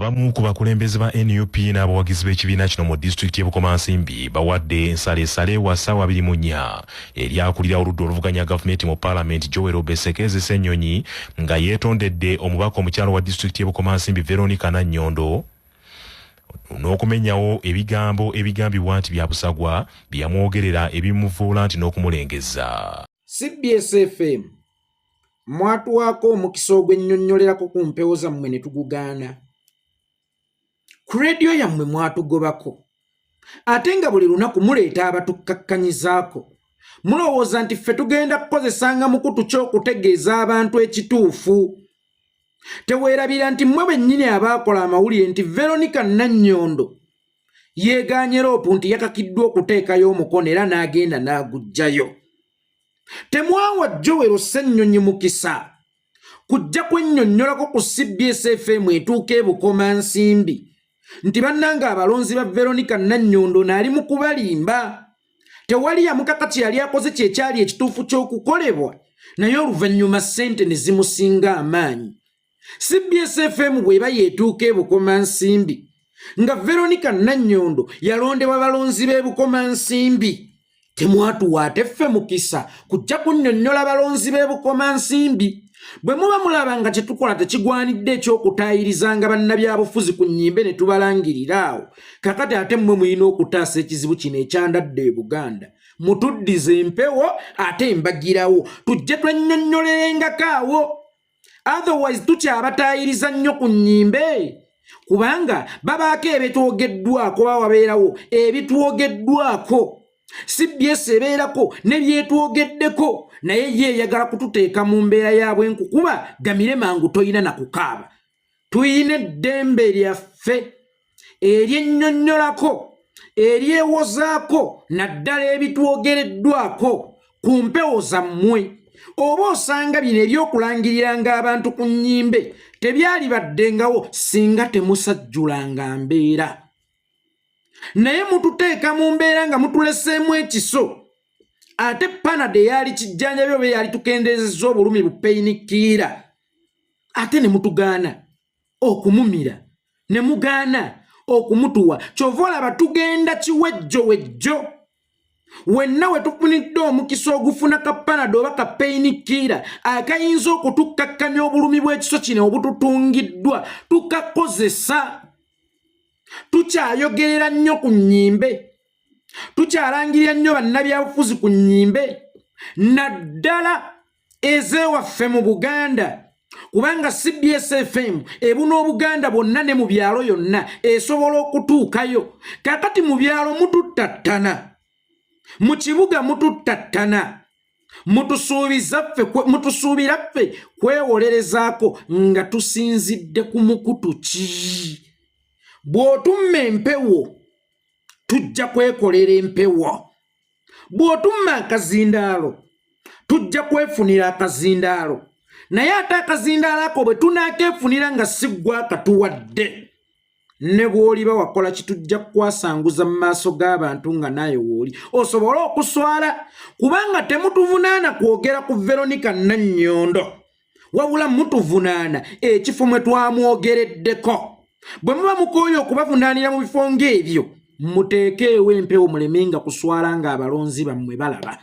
Abamu ku bakulembeze ba NUP n'abawagizi b'ekibiina kino mu disitulikiti y'e Bukomansimbi bawadde ensaleesale wa ssaawa 24 eri akulira oludda oluvuganya gavumenti mu paalamenti Joel Obesekeze Ssenyonyi nga yeetondedde omubaka omukyalo wa disitulikiti y'e Bukomansimbi Veronica Nannyondo n'okumenyawo ebigambo ebigambibwa nti bya busagwa byamwogerera ebimuvuula nti n'okumulengeza. CBS FM mwatuwaako omukisa ogwennyonnyolerako ku mpewo zammwe ne tugugaana. Ku rediyo yammwe mwatugobako ate nga buli lunaku muleeta abatukakkanyizaako. Mulowooza nti ffe tugenda kukozesanga mukutu ky'okutegeeza abantu ekituufu. Teweerabira nti mmwe bennyini abaakola amawulire nti Veronica Nannyondo yeegaanye loopu nti yakakiddwa okuteekayo omukono era n'agenda n'aguggyayo. Temwawa Joel Ssenyonyi mukisa kujja kwennyonnyolako ku CBS FM etuuka e Bukomansimbi nti bannanga abalonzi ba Veronica Nannyondo n'ali mu kubalimba. Tewali yamukaka kye yali akoze kyekyali ekituufu ky'okukolebwa, naye oluvannyuma ssente ne zimusinga amaanyi. CBS FM bw'eba yeetuuka e Bukomansimbi nga Veronica Nannyondo yalondebwa balonzi b'e Bukomansimbi, temwatuwa ate ffe mukisa kujja kunnyonnyola balonzi b'e Bukomansimbi. Bwe muba mulaba nga kye tukola tekigwanidde eky'okutaayirizanga bannabyabufuzi ku nnyimbe ne tubalangirira awo, kakati ate mmwe mulina okutaasa ekizibu kino ekyandadde e Buganda. Mutuddize empewo ate mbagirawo tujje twennyonnyolerengako awo. Otherwise tukyabataayiriza nnyo ku nnyimbe, kubanga babaako ebitwogeddwako bawabeerawo ebitwogeddwako. CBS ebeerako ne byetwogeddeko, naye ye eyagala kututeeka mu mbeera ya bwenkukuba gamire mangu toyina na kukaaba. Tuyina eddembe lyaffe eryennyonnyolako, eryewozaako naddala ebitwogereddwako ku mpewo zammwe. Oba osanga bino ebyokulangiriranga abantu ku nnyimbe tebyali baddengawo singa temusajjulanga mbeera. Naye mututeeka mu mbeera nga mutuleseemu ekiso. Ate panade yali kijjanjabi oba yali tukendeezezza obulumi bupeyinikiira. Ate ne mutugaana okumumira, ne mugaana okumutuwa. Kyova olaba tugenda kiwejjowejjo. Wenna we tufunidde omukisa ogufuna ka panade oba ka peyinikiira akayinza okutukkakkanya obulumi bw'ekiso kino obututungiddwa tukakozesa. Tukyayogerera nnyo ku nnyimbe, tukyalangirira nnyo bannabyabufuzi ku nnyimbe, naddala ez'ewaffe mu Buganda, kubanga CBS FM ebuna Obuganda bwonna ne mu byalo yonna esobola okutuukayo. Kakati mu byalo mututtattana, mu kibuga mututtattana, mutusuubira ffe kwewolerezaako nga tusinzidde ku mukutu ki? Bw'otumma empewo tujja kwekolera empewo. Bw'otumma akazindaalo tujja kwefunira akazindaalo. Naye ate akazindaalo ako bwe tunaakeefunira nga si ggwe akatuwadde, ne bw'oliba wakola kitujja kukwasanguza mu maaso g'abantu nga naye wooli osobole okuswala, kubanga temutuvunaana kwogera ku Veronica Nannyondo, wabula mutuvunaana ekifo mwe twamwogereddeko. Bwe muba mukooye okubavunaanira mu bifo ng'ebyo, muteekeewo empewo mulemenga kuswala nga abalonzi bammwe balaba.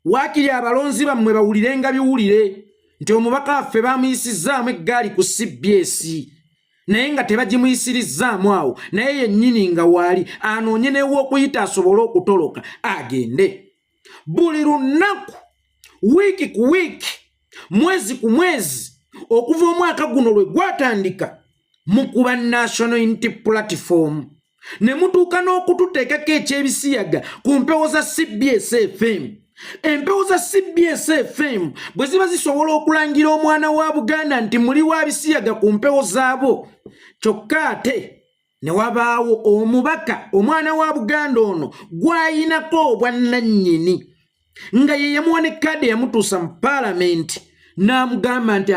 Waakiri abalonzi bammwe bawulirenga biwulire nti omubaka waffe bamuyisizzaamu eggaali ku CBS, naye nga tebagimuyisirizzaamu awo, naye yennyini nga waali anoonye n'ew'okuyita asobole okutoloka agende. Buli lunaku, wiiki ku wiiki, mwezi ku mwezi, okuva omwaka guno lwe gwatandika mukuba National Unity Platform ne mutuuka n'okututeekako ekyebisiyaga ku mpewo za CBS FM. Empewo za CBS FM bwe ziba zisobola okulangira omwana wa Buganda nti muli wa bisiyaga ku mpewo zaabo, kyokka ate ne wabaawo omubaka omwana wa Buganda ono gw'ayinako obwannannyini nga ye yamuwa ne kkaadi yamutuusa mu paalamenti n'amugamba nti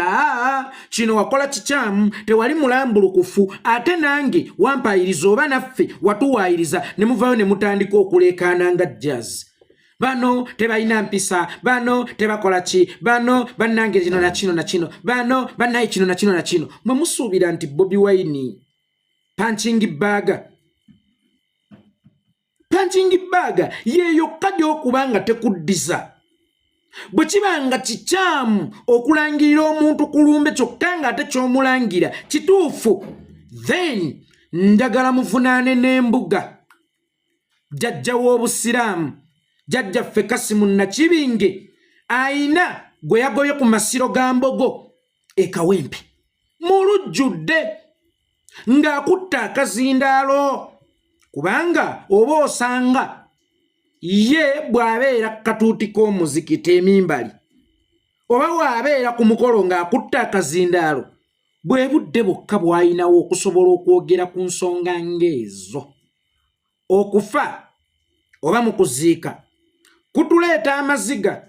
kino wakola kikyamu, tewali mulambulukufu, ate nange wampayiriza oba naffe watuwaayiriza, ne muvaayo ne mutandika okuleekaana nga jazz. bano tebalina mpisa, bano tebakola ki, bano bannange kino na kino na kino, bano bannaye kino na kino na kino. Mwe musuubira nti Bobi Wine punching bag yeyo kadi okubanga tekuddiza. Bwe kibanga kikyamu okulangirira omuntu kulumbe kyokka nga ate ky'omulangira kituufu, then njagala muvunaane n'embuga. Jjajja w'Obusiraamu, Jjajjaffe Kasimu Nakibinge ayina gwe yagoye ku masiro ga Mbogo e Kawempe mulujjudde ng'akutte akazindaalo, kubanga oba osanga ye bw'abeera katuuti k'omuzikiti emimbali oba bw'abeera ku mukolo ng'akutte akazindaalo, bwe budde bwokka bw'ayinawo okusobola okwogera ku nsonga ng'ezo. Okufa oba mu kuziika kutuleeta amaziga,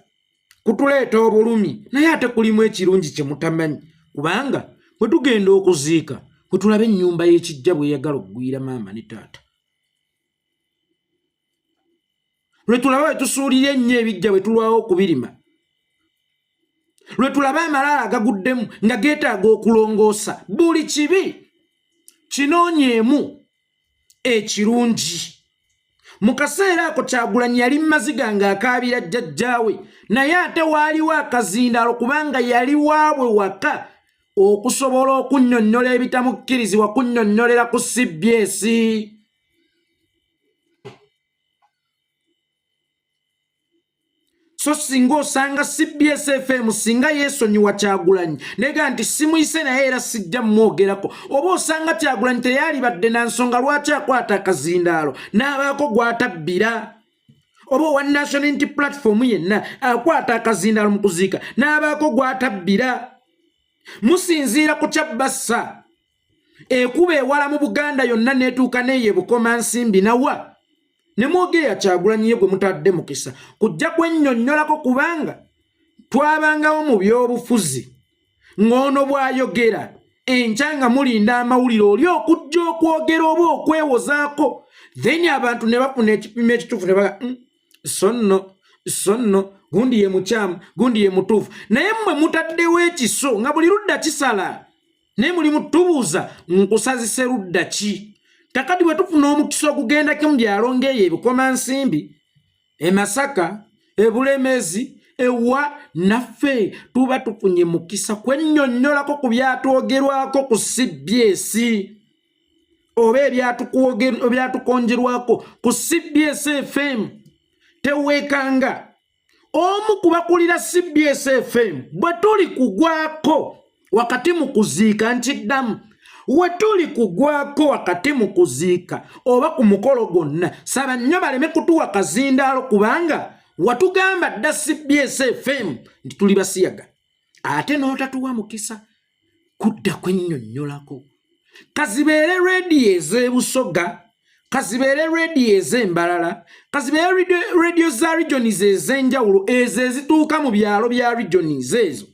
kutuleeta obulumi, naye ate kulimu ekirungi kye mutamanyi, kubanga bwe tugenda okuziika bwe tulaba ennyumba y'ekijja bwe yagala okugwira maama ne taata, lwe tulaba bwe tusuulira ennyo ebijja bwe tulwawo okubirima, lwe tulaba amalaala agaguddemu nga geetaaga okulongoosa, buli kibi kinoonyeemu ekirungi. Mu kaseera ako Kyagulanyi yali maziga ng'akaabira jjajjaawe, naye ate waaliwo akazindaalo kubanga yali waabwe waka okusobola okunnyonnyola ebitamukkirizibwa kunnyonnyolera ku CBS. So singa osanga CBS FM singa yeesonyiwa Kyagulanyi nega nti simuyise naye era sijja mmwogerako, oba osanga Kyagulanyi teyalibadde na nsonga lwaki akwata akazindaalo n'abaako gw'atabbira, oba owa National Unity Platform yenna akwata akazindaalo mu kuziika n'abaako gw'atabbira. Musinziira ku Kyabbassa ekuba ewala mu Buganda yonna n'etuuka n'eyo Bukomansimbi nawa ne mwogeya Kyagulanyi ye gwe mutadde mukisa kujja kwennyonnyolako, kubanga twabangawo mu by'obufuzi ng'ono bw'ayogera enkya nga mulinda amawulire oli okujja okwogera oba okwewozaako, then abantu ne bafuna ekipimo ekituufu ne baga sonno gundi ye mukyamu gundi ye mutuufu, naye mmwe mutaddewo ekiso nga buli ludda kisala, naye muli mutubuuza nkusazise ludda ki? Kakati bwe tufuna omukisa ogugendako mu byalo ng'eyo Bukomansimbi, e Masaka, e Bulemezi, ewa naffe tuba tufunye mukisa kwennyonnyolako ku byatwogerwako ku CBS oba ebyatukonjerwako ku CBS FM. Teweekanga omu kubakulira CBS FM bwe tuli kugwako wakati mu kuziika, nkiddamu we tuli kugwako wakati mu kuziika oba ku mukolo gwonna, saba nnyo baleme kutuwa kazindaalo, kubanga watugamba dda CBS FM nti tuli basiyaga, ate n'otatuwa mukisa kudda kwennyonnyolako. Kazibeere rediyo ez'ebusoga, kazibeere rediyo ez'embalala, kazibeere rediyo za regions ez'enjawulo ezo ezituuka mu byalo bya regions ezo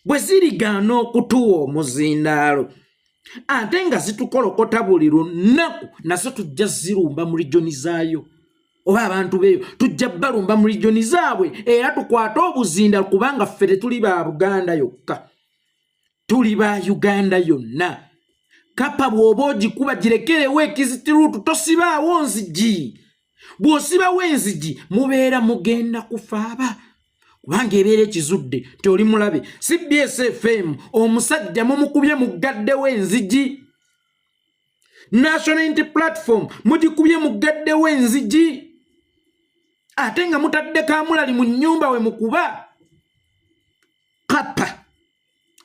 bwe zirigaana okutuwa omuzindaalo, ate nga zitukolokota buli lunaku, nazo tujja zirumba mu regioni zaayo, oba abantu beeyo tujja balumba mu regioni zaabwe, era tukwate obuzindaalo, kubanga ffe tetuli ba Buganda yokka, tuli ba Uganda yonna. Kapa bw'oba ogikuba girekerewo ekizitiruutu, tosibaawo nzigi. Bw'osibawo enzigi mubeera mugenda kufaaba, kubanga ebeera ekizudde nti oli mulabe. CBS FM omusajja mumukubye muggaddewo enzigi, National Unity Platform mugikubye muggaddewo enzigi, ate nga mutadde kamulali mu nnyumba we mukuba. Kapa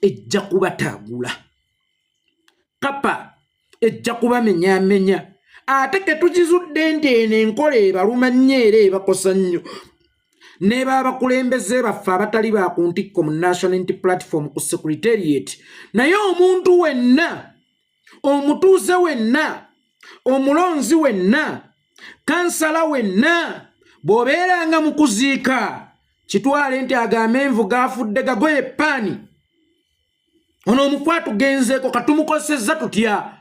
ejja kubataagula, kapa ejja kubamenyaamenya, ate ketugizudde nti eno enkola ebaluma nnyo era ebakosa nnyo. Ne b'abakulembeze baffe abatali ba ku ntikko mu National Unity Platform ku Secretariat, naye omuntu wenna, omutuuze wenna, omulonzi wenna, kansala wenna, bw'obeeranga mu kuziika kitwale nti agamba envu gaafudde gagoye paani, ono omukwa tugenzeeko katumukozesezza tutya.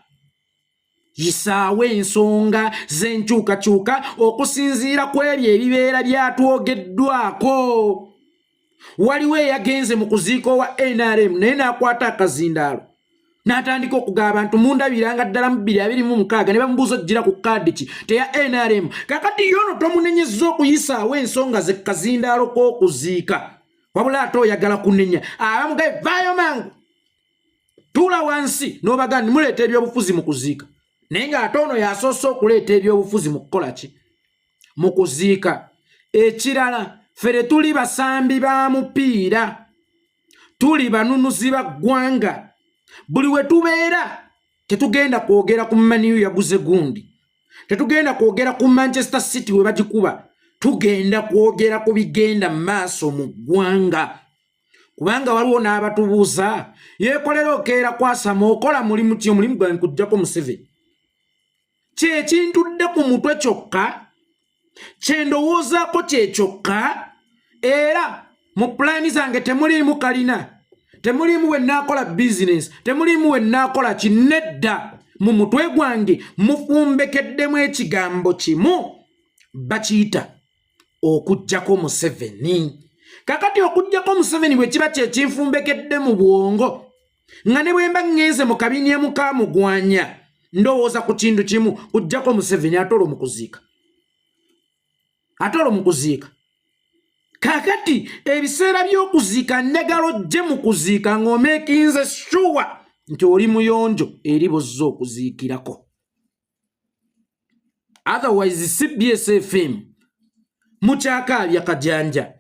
yisaawo ensonga z'enkyukakyuka okusinziira ku ebyo ebibeera byatwogeddwako. Waliwo eyagenze mu kuziika wa NRM naye n'akwata akazindaalo n'atandika okugaba abantu mundabiranga ddala mu 226 ne bamubuuza ojjira ku kaadi ki teya NRM. Kakati yono tomunenyezza okuyisaawo ensonga ze kazindaalo k'okuziika wabula ate oyagala kunenya abamugaye vaayo mangu tuula wansi n'obagani muleeta ebyobufuzi mu kuziika naye ng'ate ono yasoose okuleeta ebyobufuzi mu kukola ki mu kuziika. Ekirala fere tuli basambi ba mupiira tuli banunuzi ba ggwanga. Buli we tubeera tetugenda kwogera ku Man U yaguze gundi, tetugenda kwogera ku Manchester City we bagikuba, tugenda kwogera ku bigenda maaso mu ggwanga. Kubanga waliwo n'abatubuuza yeekolera okeera kwasama okola mulimu ki omulimu gwange kujjako Museveni. Kye kintudde ku mutwe kyokka kye ndowoozaako kye kyokka era mu pulaani zange temuliimu kalina temulimu we naakola business temulimu we naakola kinedda mu mutwe gwange mufumbekeddemu ekigambo kimu bakiyita okujjako Museveni. Kakati okujjako Museveni bwe kiba kye kinfumbekedde mu bwongo nga ne bwe mba ngenze mu kabini emu kamugwanya ndowooza ku kintu kimu kujjako Museveni atolo mu kuziika atolo mu kuziika. Kakati ebiseera by'okuziika njagala gye mu kuziika ng'omeekinze sure nti oli muyonjo eri bozza okuziikirako. Otherwise CBS FM mukyakaabya kajanja.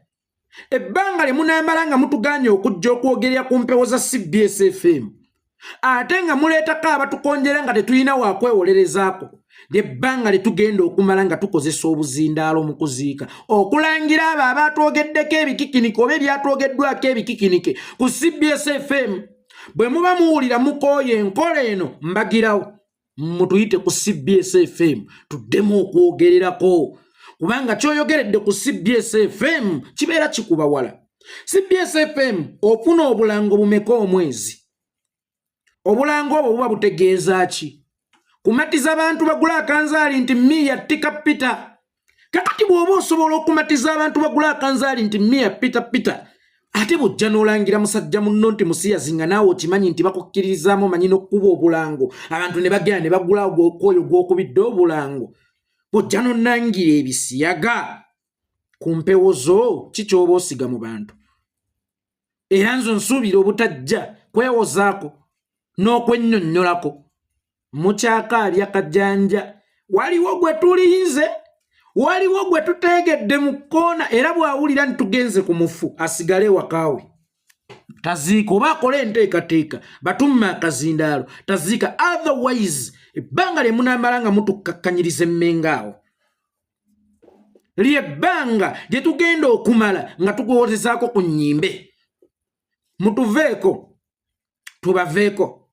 Ebbanga lye munaamala nga mutuganye okujja okwogerera ku mpewo za CBS FM ate nga muleetako abatukonjera nga tetulina wakwewolerezaako. Ebbanga lye tugenda okumala nga tukozesa obuzindaalo mu kuziika okulangira abo abaatwogeddeko ebikikinike oba ebyatwogeddwako ebikikinike ku CBS FM. Bwe muba muwulira mukooye enkola eno mbagirawo mutuyite ku CBS FM tuddemu okwogererako kubanga kyoyogeredde ku CBS FM kibeera kikuba wala. CBS FM ofuna obulango bumeka omwezi? Obulango obwo buba butegeeza ki? Kumatiza abantu bagula akanzaali nti Mia Pita. Kakati bw'oba osobola okumatiza abantu bagula akanzaali nti Mia Pita ate bw'ojja n'olangira musajja munno nti musiyazinga naawe okimanyi nti bakukkiririzaamu omanyi n'okkuba obulango abantu ne bagenda ne bagula ogw'okwoyo gw'okubidde obulango. Bw'ojja n'onnangira ebisiyaga ku mpewo zo ki ky'oba osiga mu bantu. Era nzo nsuubira obutajja kwewozaako n'okwennyonnyolako. Mukyakaalya kajanja waliwo gwe tuliyize waliwo gwe tutegedde mu kkoona era bw'awulira ntitugenze ku mufu asigale wakaawe taziika oba akole enteekateeka batumma akazindaalo taziika. Otherwise ebbanga lye munaamala nga mutukkakkanyiriza emmengaawo lyebbanga lye tugenda okumala nga tukuwozezaako ku nnyimbe. Mutuveeko tubaveeko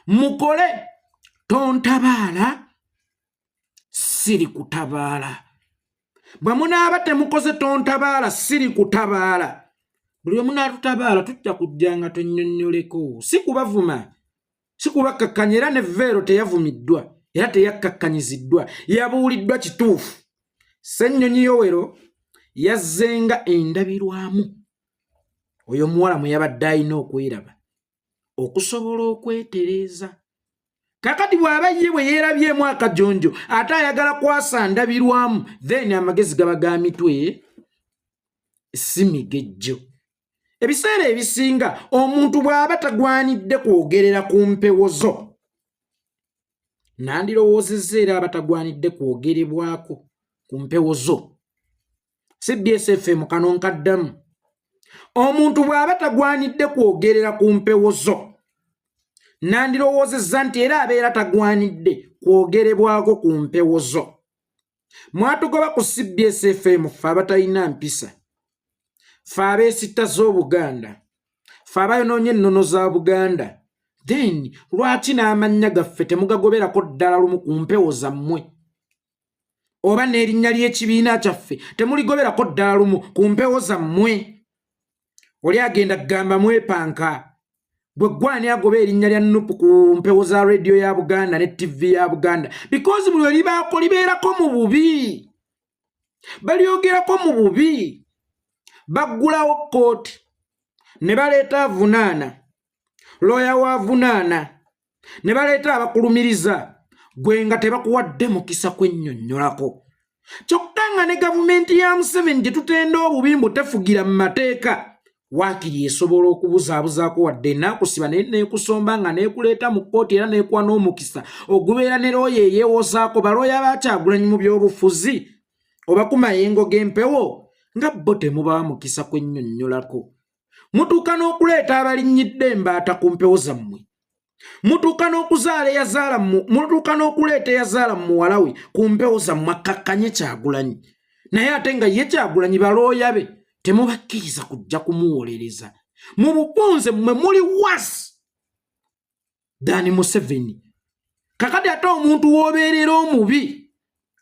mukole tontabaala siri kutabaala. Bwe munaaba temukoze tontabaala siri kutabaala. Buli munaatutabaala tujja kujja nga tonnyonnyoleko si kubavuma si kubakkakkanya era ne Vero teyavumiddwa era teyakkakkanyiziddwa yabuuliddwa kituufu. Ssennyonyi Yowero yazzenga endabirwamu oyo muwala mwe yabadde alina okweraba okusobola okwetereeza. Kakati bw'aba ye bwe yeerabyemu akajonjo ate ayagala kwasa ndabirwamu then amagezi gaba ga mitwe si migejjo. Ebiseera ebisinga omuntu bw'aba tagwanidde kwogerera ku mpewo zo nandirowoozezza era aba tagwanidde kwogerebwako ku mpewo zo. CBS FM kano nkaddamu omuntu bw'aba tagwanidde kwogerera ku mpewo zo nandirowoozezza nti era abeera tagwanidde kwogerebwako ku mpewo zo. Mwatugoba ku CBS FM ffe abatalina mpisa ffe abeesitta z'Obuganda ffe abayonoonye ennono za Buganda then lwaki n'amannya gaffe temugagoberako ddala lumu ku mpewo zammwe oba n'erinnya ly'ekibiina kyaffe temuligoberako ddala lumu ku mpewo zammwe? Oli agenda kugamba mwepanka Gwe gwani agoba erinnya lya Nuupu ku mpewo za radio ya Buganda ne TV ya Buganda because buli libaako libeerako mu bubi balyogerako mu bubi baggulawo kooti ne baleeta avunaana looya wa avunaana ne baleeta abakulumiriza gwe nga tebakuwadde mukisa kwennyonnyolako kyokka nga ne gavumenti ya Museveni gye tutenda obubi mbu tefugira mu mateeka waakiri esobola okubuzaabuzaako wadde naakusiba neekusomba nga neekuleeta mu kkooti era neekuwa n'omukisa ogubeera ne looya eyeewozaako balooya ba Kyagulanyi mu by'obufuzi oba ku mayengo g'empewo nga bo temubawa mukisa kwennyonnyolako mutuuka n'okuleeta abalinnyiddde embaata ku mpewo zammwe mutuuka n'okuzaala eyazaala mutuuka n'okuleeta eyazaala mu muwala we ku mpewo zammwe akakkanye Kyagulanyi naye ate nga ye Kyagulanyi balooya be temubakkiriza kujja kumuwolereza mu bupunze mmwe muli wasi Dani Museveni kakati ate omuntu w'obeerera omubi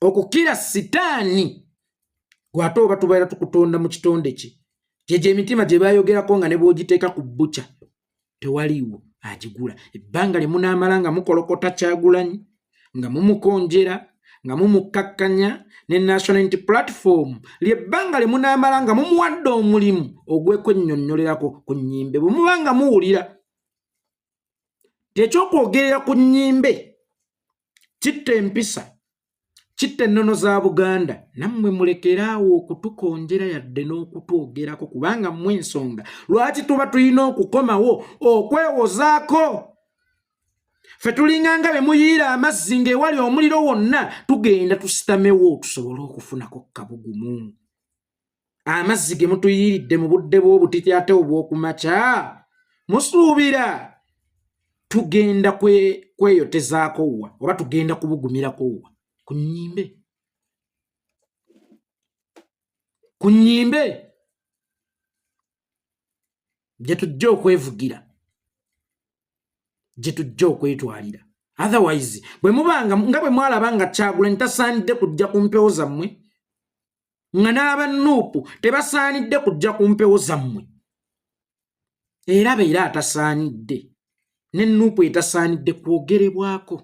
okukira sitaani gwate oba tubaera tukutonda mu kitonde kye gyegyo emitima gye bayogerako nga ne bw'ogiteeka ku bbuca tewaliiwo agigula ebbanga lye munaamala nga mukolokota Kyagulanyi nga mumukonjera nga mumukkakkanya ne National Unity Platform lyebbanga lye munaamala nga mumuwadde omulimu ogw'ekwennyonnyolerako ku nnyimbe bwe muba nga muwulira tekyokwogerera ku nnyimbe kitta empisa kitta ennono za Buganda nammwe mulekeraawo okutukonjera yadde n'okutwogerako kubanga mmwe ensonga lwaki tuba tulina okukomawo okwewozaako ffe tulinganga be muyiira amazzi ng'ewali omuliro wonna tugenda tusitamewo tusobole okufunako kabugumu amazzi ge mutuyiiridde mu budde bw'obutiti ate obw'okumakya musuubira tugenda kweyotezaako wa oba tugenda kubugumirako wa ku nnyimbe gye tujja okwevugira gye tujja okwetwalira otherwise bwe mubanga nga bwe mwalaba nga Kyagulanyi tasaanidde kujja ku mpewo zammwe nga n'aba Nuupu tebasaanidde kujja ku mpewo zammwe era beera atasaanidde ne Nuupu etasaanidde kwogerebwako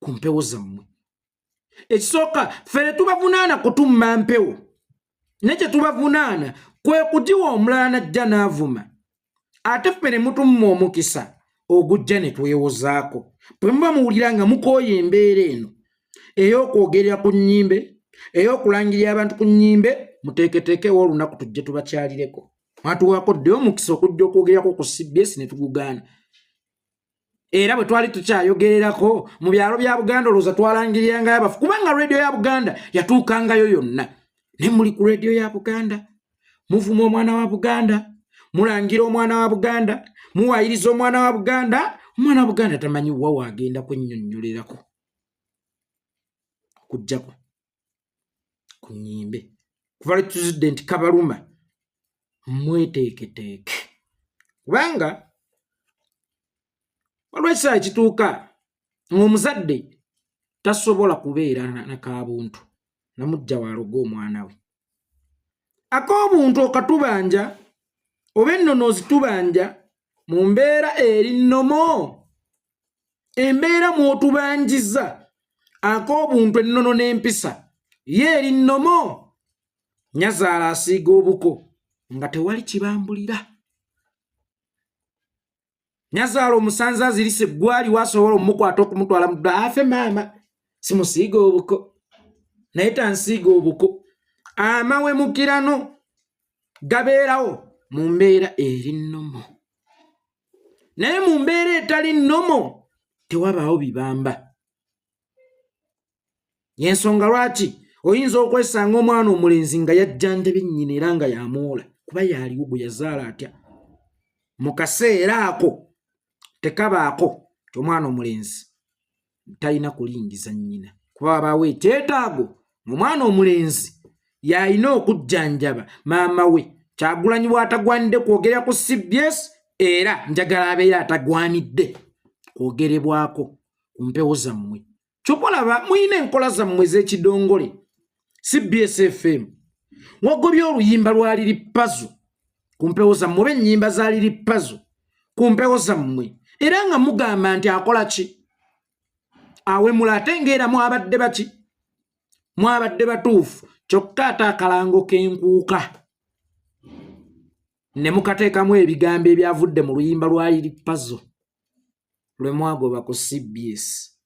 ku mpewo zammwe ekisooka ffe tubavunaana kutumma mpewo ne kye tubavunaana kwe kugiwa omulala najja n'avuma ate ffe ne mutumma omukisa ogujja ne twewozaako bwe muba muwulira nga mukooya embeera eno ey'okwogerera ku nnyimbe ey'okulangirira abantu ku nnyimbe muteeketeekewo olunaku tujje tubakyalireko mwatuwaako ddeyo omukisa okujja okwogerako ku CBS ne tugugaana era bwe twali tukyayogererako mu byalo bya Buganda olowooza twalangirirangayo abafu kubanga radio ya Buganda yatuukangayo yonna ne muli ku radio ya Buganda muvuma omwana wa Buganda mulangira omwana wa Buganda muwayiriza omwana wa Buganda tamanyi wa waagenda kwennyonnyolerako okujjako ku nnyimbe kuva lwe tuzidde nti kabaluma mweteeketeeke kubanga waliwo ekiseera kituuka ng'omuzadde tasobola kubeera nakabuntu namujja waloga omwana we ak'obuntu okatubanja oba ennono ozitubanja mu mbeera eri nnomo embeera mw'otubanjiza ak'obuntu ennono n'empisa ye eri nnomo Nyazaala asiiga obuko nga tewali kibambulira Nyazaala omusanza azirise gwali wasobola omukwata okumutwala mu afe maama simusiiga obuko naye tansiiga obuko amawemukirano gabeerawo mu mbeera eri nnomo naye mu mbeera etali nnomo tewabaawo bibamba yensonga lwaki oyinza okwesanga omwana omulenzi nga yajjanjabye nnyina era nga yamuwola kuba yaaliwo gwe yazaala atya mu kaseera ako tekabaako ti omwana omulenzi talina kulingiza nnyina kuba wabaawo ekyetaago omwana omulenzi y'alina okujjanjaba maama we Kyagulanyi bw'atagwanidde kwogerera ku CBS era njagala abeera atagwanidde kwogerebwako ku mpewo zammwe kyopolaba muyina enkola zammwe ez'ekidongole CBS FM wagobye oluyimba lwali lipazo ku mpewo zammwe oba ennyimba zaali lipazo ku mpewo zammwe era nga mugamba nti akola ki awemula ate ng'era mwabadde baki mwabadde batuufu kyokka ate akalango k'enkuuka ne mukateekamu ebigambo ebyavudde mu luyimba lwa Lili Puzzle lwe mwagoba ku CBS.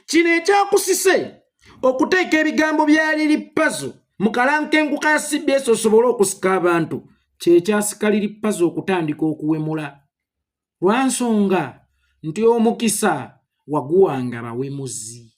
Kino ekyakusise okuteeka ebigambo bya Lili Puzzle mu kalango k'enkuuka ya CBS osobole okusika abantu kyekyasika Lili Puzzle okutandika okuwemula lwa nsonga nti omukisa waguwanga bawemuzi.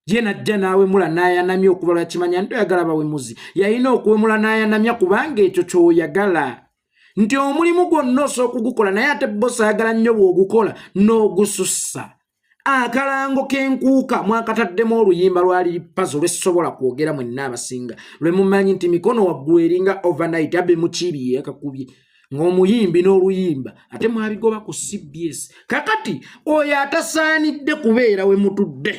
Ye najja n'awemula n'ayanamya okuva lwa kimanya nti oyagala bawemuzi yalina okuwemula n'ayanamya kubanga ekyo ky'oyagala nti omulimu gwonna osooka okugukola naye ate bosi ayagala nnyo bw'ogukola n'ogusussa. Akalango k'enkuuka mwakataddemu oluyimba lwa Lili Puzzle lwesobola kwogera mwenna abasinga lwe mumanyi nti mikono waggulu eringa overnight abe mukibi yakakubye ng'omuyimbi n'oluyimba ate mwabigoba ku CBS. Kakati oyo atasaanidde kubeera we mutudde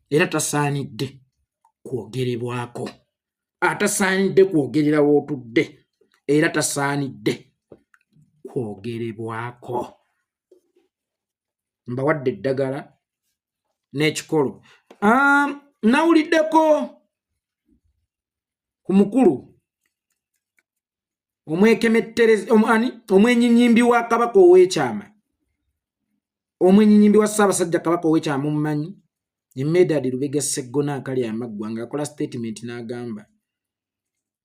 era tasaanidde kwogerebwako, atasaanidde kwogerera w'otudde era tasaanidde kwogerebwako. Mbawadde eddagala n'ekikolo. Nawuliddeko ku mukulu omwekemetterezi omwenyinyimbi wa Kabaka ow'ekyama, omwenyinyimbi wa Ssaabasajja Kabaka ow'ekyama omumanyi Medad Lubega Sseggona akali amaggwa ng'akola statement n'agamba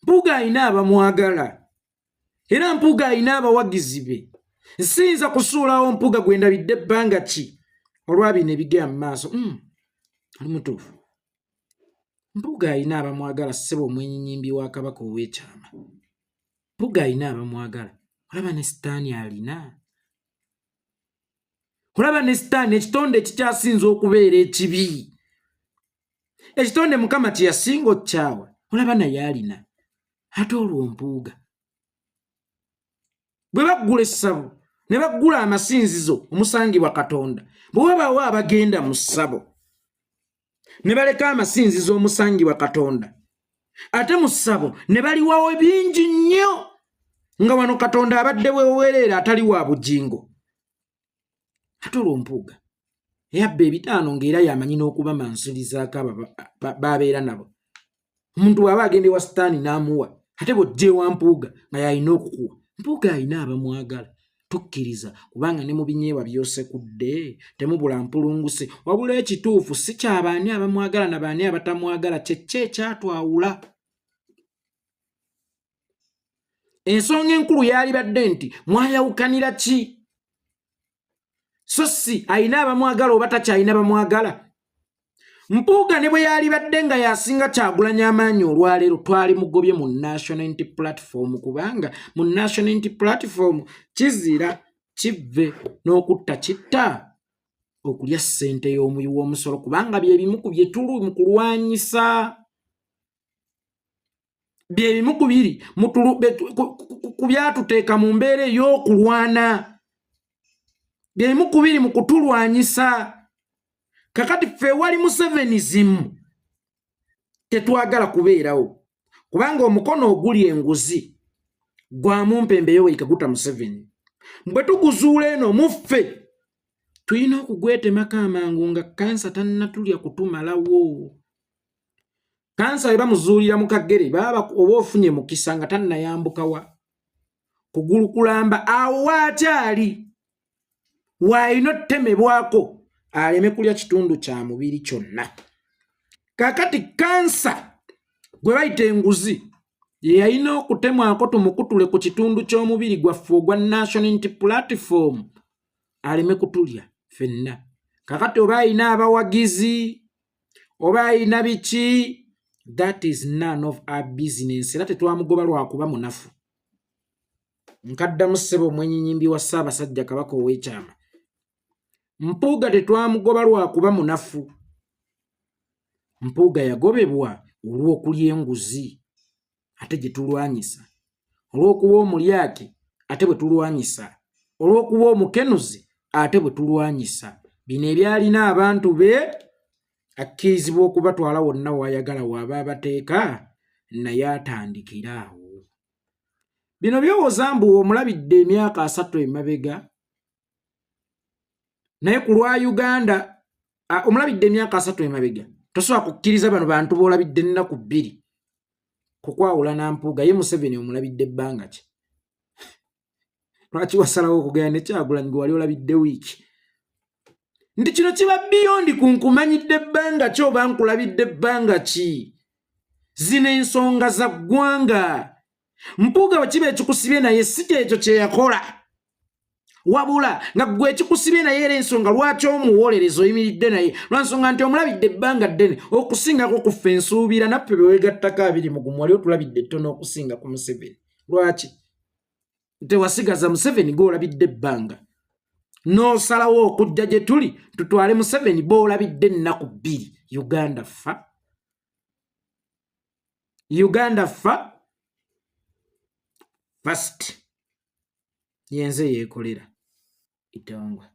Mpuuga alina abamwagala era Mpuuga alina abawagizi be. Siyinza kusuulawo Mpuuga gwe ndabidde ebbanga ki olwabino ebigera mu maaso. Ali mutuufu. Mpuuga alina abamwagala ssebo omwenyinyimbi wa Kabaka ow'ekyama. Mpuuga alina abamwagala. Olaba ne Sitaani alina. Olaba ne Sitaani ekitonde ekikyasinza okubeera ekibi. Ekitonde Mukama kye yasinga okukyawa. Olaba naye alina. Ate olwo Mpuuga bwe baggula essabo ne baggula amasinzizo omusangibwa Katonda bwe wabaawo abagenda mu ssabo ne baleka amasinzizo omusangibwa Katonda ate mu ssabo ne baliwawo bingi nnyo nga wano Katonda abadde wewereera atali wa bugingo. Ate olwo Mpuuga yabba ebitaano ng'era yamanyi n'okuba mansulizaako baabeera nabo. Omuntu bw'aba agenda ewa Sitaani n'amuwa ate bw'ojja ewa Mpuuga nga yalina okukuwa. Mpuuga alina abamwagala. Tukkiriza kubanga ne mu binyeebwa by'osekudde temubula mpulunguse wabula ekituufu si ky'abaani abamwagala na baani abatamwagala kyekki ekyatwawula. Ensonga enkulu yalibadde nti mwayawukanira ki? So si alina abamwagala oba takyalina bamwagala. Mpuuga ne bwe yalibadde nga yasinga Kyagulanyi amaanyi olwaleero twali mugobye mu National Unity Platform kubanga mu National Unity Platform kizira kive n'okutta kitta okulya ssente y'omuyi w'omusolo kubanga bye bimu ku bye tuli mu kulwanyisa. Bye bimu ku biri ku byatuteeka mu mbeera ey'okulwana. Bye bimu ku biri mu kutulwanyisa. Kakati ffe wali Musevenizimu tetwagala kubeerawo kubanga omukono oguli enguzi gwamu mpembe Yoweri Kaguta Museveni. Bwe tuguzuula eno muffe tulina okugwetemako amangu nga kansa tannatulya kutumalawo. Kansa bwe bamuzuulira mu kagere baba oba ofunye mukisa nga tannayambukawa kugulu kulamba awo waakyali waalina otemebwako aleme kulya kitundu kya mubiri kyonna. Kakati kansa gwe bayita enguzi ye yalina okutemwako tumukutule ku kitundu ky'omubiri gwaffe ogwa National Unity Platform aleme kutulya ffenna. Kakati oba alina abawagizi oba alina biki that is none of our business era tetwamugoba lwakuba munafu. Nkaddamu ssebo omwenyinyimbi wa Ssaabasajja Kabaka ow'ekyama. Mpuuga tetwamugoba lwakuba munafu. Mpuuga yagobebwa olw'okulya enguzi ate gye tulwanyisa, olw'okuba omulyake ate bwe tulwanyisa, olw'okuba omukenuzi ate bwe tulwanyisa. Bino ebyalina abantu be akkirizibwa okubatwala wonna w'ayagala waba abateeka naye atandikira awo. bino byowooza mbu omulabidde emyaka 3 emabega naye ku lwa Uganda omulabidde emyaka 3 emabega tosobola kukkiriza bano bantu boolabidde ennaku 2 kukwawula na Mpuuga ye Museveni omulabidde ebbanga ki lwaki wasalawo okugenda ne Kyagulanyi gwe wali olabidde wiiki nti kino kiba beyond kunkumanyidde ebbanga ki oba nkulabidde ebbanga ki zino ensonga za ggwanga Mpuuga bwe kiba ekikusibye naye si kyekyo kye yakola wabula nga gwe ekikusibye naye era ensonga lwaki omuwolereza oyimiridde naye lwansonga nti omulabidde ebbanga ddene okusingako kuffe ensuubira naffe bwe weegattako 20 wali otulabidde ettono okusinga ku Museveni lwaki tewasigaza Museveni gw'olabidde ebbanga n'osalawo okujja gye tuli tutwale Museveni b'olabidde ennaku 2 Uganda fa first yenze yeekolera itongwa